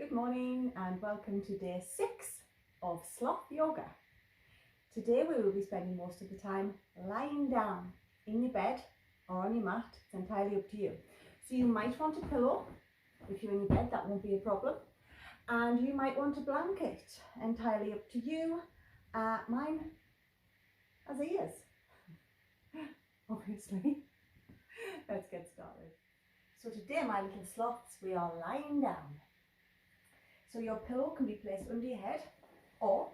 Good morning and welcome to day 6 of Sloth Yoga. Today we will be spending most of the time lying down in your bed or on your mat. It's entirely up to you. So you might want a pillow. If you're in your bed, that won't be a problem. And you might want a blanket. Entirely up to you. Mine has ears, obviously. Let's get started. So today, my little sloths, we are lying down. So your pillow can be placed under your head, or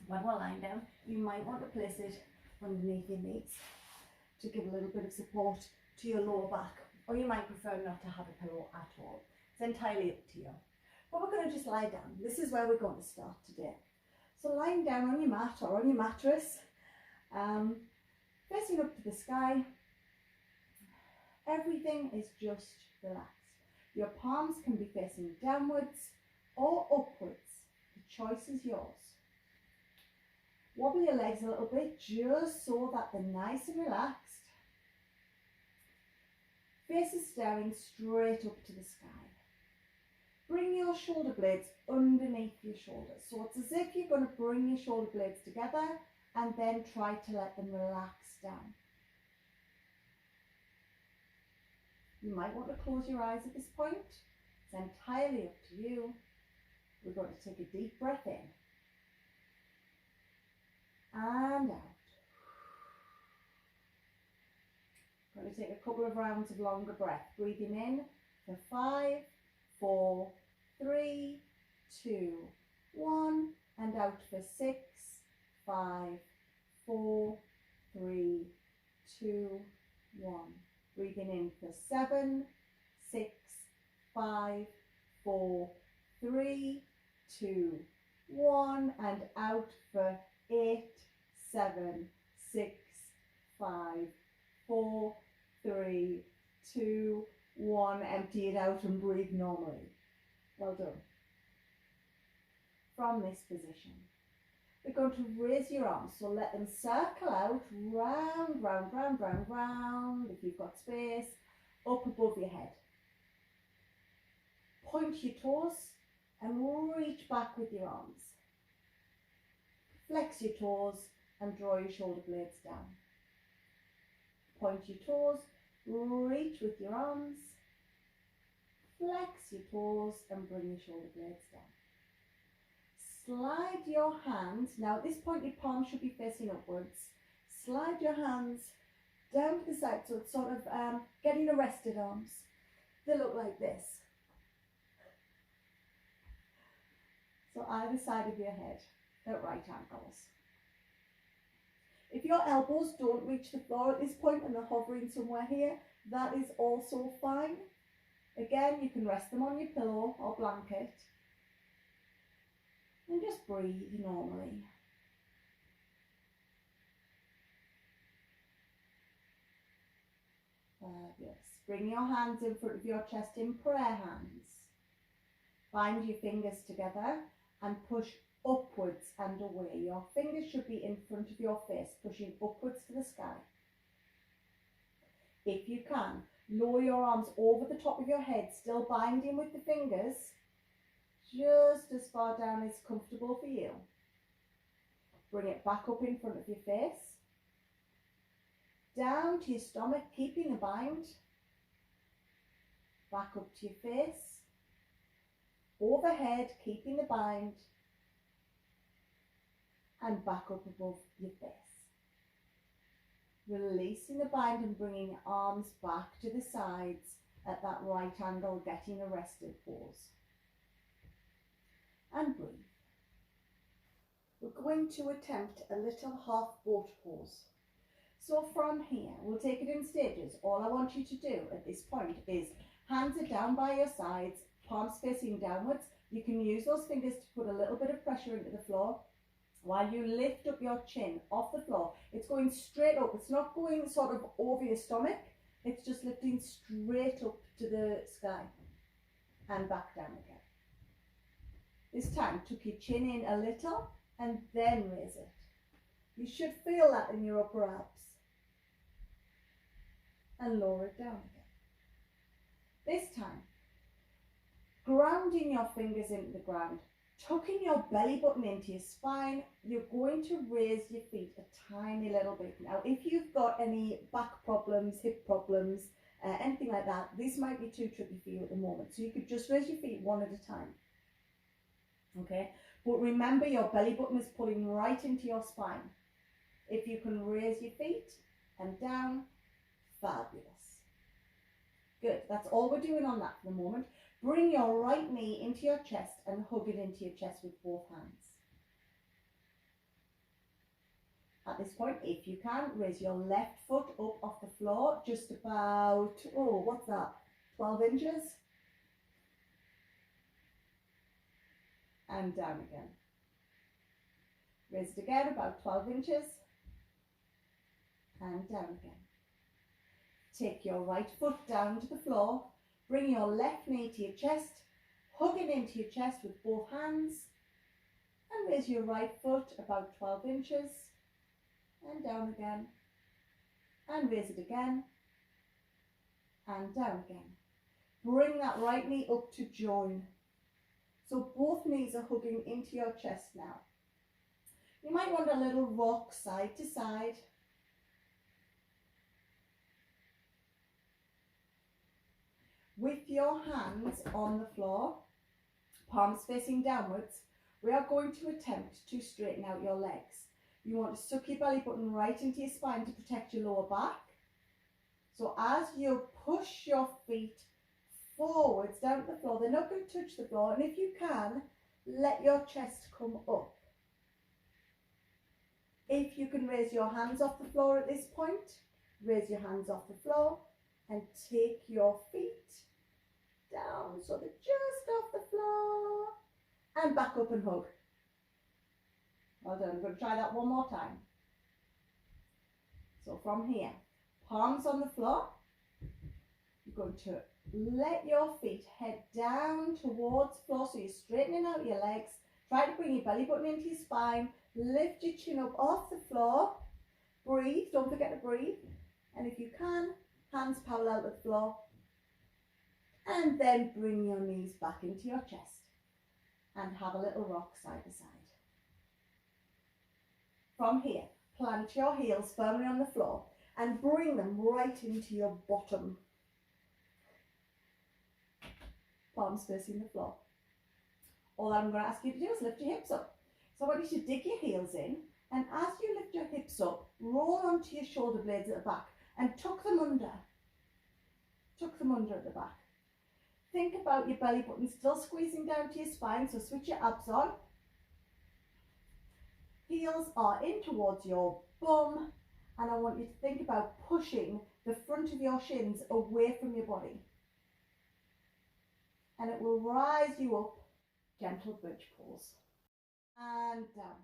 when we're lying down, you might want to place it underneath your knees to give a little bit of support to your lower back, or you might prefer not to have a pillow at all. It's entirely up to you. But we're going to just lie down. This is where we're going to start today. So lying down on your mat or on your mattress, facing up to the sky, everything is just relaxed. Your palms can be facing downwards or upwards. The choice is yours. Wobble your legs a little bit just so that they're nice and relaxed. Face is staring straight up to the sky. Bring your shoulder blades underneath your shoulders. So it's as if you're going to bring your shoulder blades together and then try to let them relax down. You might want to close your eyes at this point. It's entirely up to you. We're going to take a deep breath in and out. We're going to take a couple of rounds of longer breath. Breathing in for 5, 4, 3, 2, 1, and out for 6, 5, 4, 3, 2, 1. Breathing in for 7, 6, 5, 4, 3, 2, 1, and out for 8, 7, 6, 5, 4, 3, 2, 1. Empty it out and breathe normally. Well done. From this position, we're going to raise your arms, so let them circle out, round, round, round, round, round, if you've got space, up above your head. Point your toes and reach back with your arms. Flex your toes and draw your shoulder blades down. Point your toes, reach with your arms, flex your toes and bring your shoulder blades down. Slide your hands, now at this point your palms should be facing upwards. Slide your hands down to the side, so it's sort of getting a rested arms. They look like this. So either side of your head at right angles. If your elbows don't reach the floor at this point and they're hovering somewhere here, that is also fine. Again, you can rest them on your pillow or blanket. And just breathe normally. Fabulous. Bring your hands in front of your chest in prayer hands. Bind your fingers together and push upwards and away. Your fingers should be in front of your face, pushing upwards to the sky. If you can, lower your arms over the top of your head, still binding with the fingers, just as far down as comfortable for you. Bring it back up in front of your face, down to your stomach, keeping the bind, back up to your face, overhead, keeping the bind, and back up above your face. Releasing the bind and bringing your arms back to the sides at that right angle, getting a rested pose. And breathe. We're going to attempt a little half boat pose. So from here, we'll take it in stages. All I want you to do at this point is hands are down by your sides, palms facing downwards. You can use those fingers to put a little bit of pressure into the floor while you lift up your chin off the floor. It's going straight up. It's not going sort of over your stomach. It's just lifting straight up to the sky and back down again. This time, tuck your chin in a little and then raise it. You should feel that in your upper abs. And lower it down again. This time, Grounding your fingers into the ground, tucking your belly button into your spine. You're going to raise your feet a tiny little bit. Now, if you've got any back problems, hip problems, anything like that, this might be too tricky for you at the moment. So you could just raise your feet one at a time. Okay, but remember your belly button is pulling right into your spine. If you can raise your feet and down, fabulous. Good, that's all we're doing on that for the moment. Bring your right knee into your chest and hug it into your chest with both hands. At this point, if you can, raise your left foot up off the floor, just about, 12 inches. And down again. Raise it again, about 12 inches. And down again. Take your right foot down to the floor. Bring your left knee to your chest. Hug it into your chest with both hands. And raise your right foot about 12 inches. And down again. And raise it again. And down again. Bring that right knee up to join. So both knees are hugging into your chest now. You might want a little rock side to side. With your hands on the floor, palms facing downwards, we are going to attempt to straighten out your legs. You want to suck your belly button right into your spine to protect your lower back. So as you push your feet forwards down to the floor, they're not going to touch the floor, and if you can, let your chest come up. If you can raise your hands off the floor at this point, raise your hands off the floor and take your feet down so they're just off the floor and back up and hug. Well done. I'm going to try that one more time. So from here, palms on the floor, you're going to let your feet head down towards the floor, so you're straightening out your legs. Try to bring your belly button into your spine. Lift your chin up off the floor. Breathe, don't forget to breathe. And if you can, hands parallel to the floor. And then bring your knees back into your chest and have a little rock side to side. From here, plant your heels firmly on the floor and bring them right into your bottom. Palms facing the floor. All I'm going to ask you to do is lift your hips up. So I want you to dig your heels in, and as you lift your hips up, roll onto your shoulder blades at the back and tuck them under. Tuck them under at the back. Think about your belly button still squeezing down to your spine, so switch your abs on. Heels are in towards your bum, and I want you to think about pushing the front of your shins away from your body. And it will rise you up, gentle bridge pose. And down.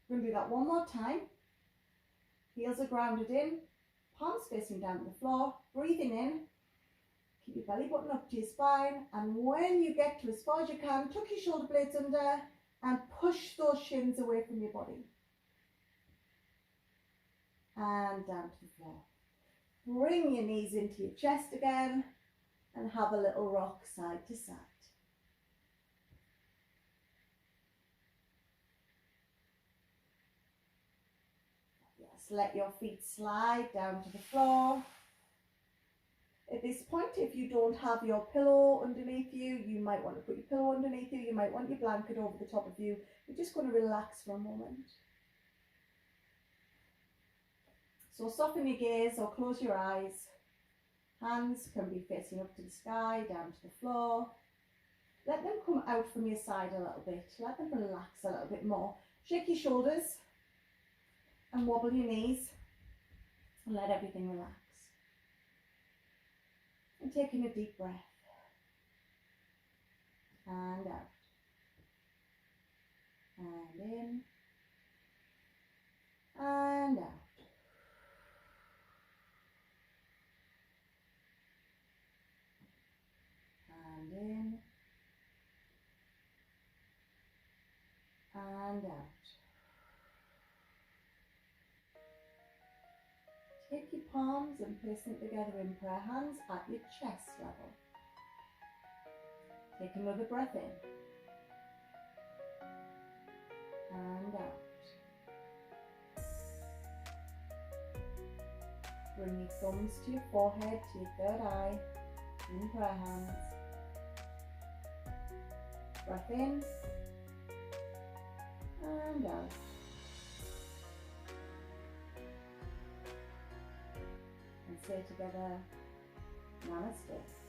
We're going to do that one more time. Heels are grounded in, palms facing down to the floor, breathing in. Keep your belly button up to your spine, and when you get to as far as you can, tuck your shoulder blades under and push those shins away from your body. And down to the floor. Bring your knees into your chest again and have a little rock side to side. Yes, let your feet slide down to the floor. At this point, if you don't have your pillow underneath you, you might want to put your pillow underneath you. You might want your blanket over the top of you. You're just going to relax for a moment. So soften your gaze or close your eyes. Hands can be facing up to the sky, down to the floor. Let them come out from your side a little bit. Let them relax a little bit more. Shake your shoulders and wobble your knees and let everything relax. And taking a deep breath. And out. And in. And out. And in. And out. Take your palms and place them together in prayer hands at your chest level. Take another breath in and out. Bring your thumbs to your forehead, to your third eye, in prayer hands. Breath in and out. And say together, Namaste.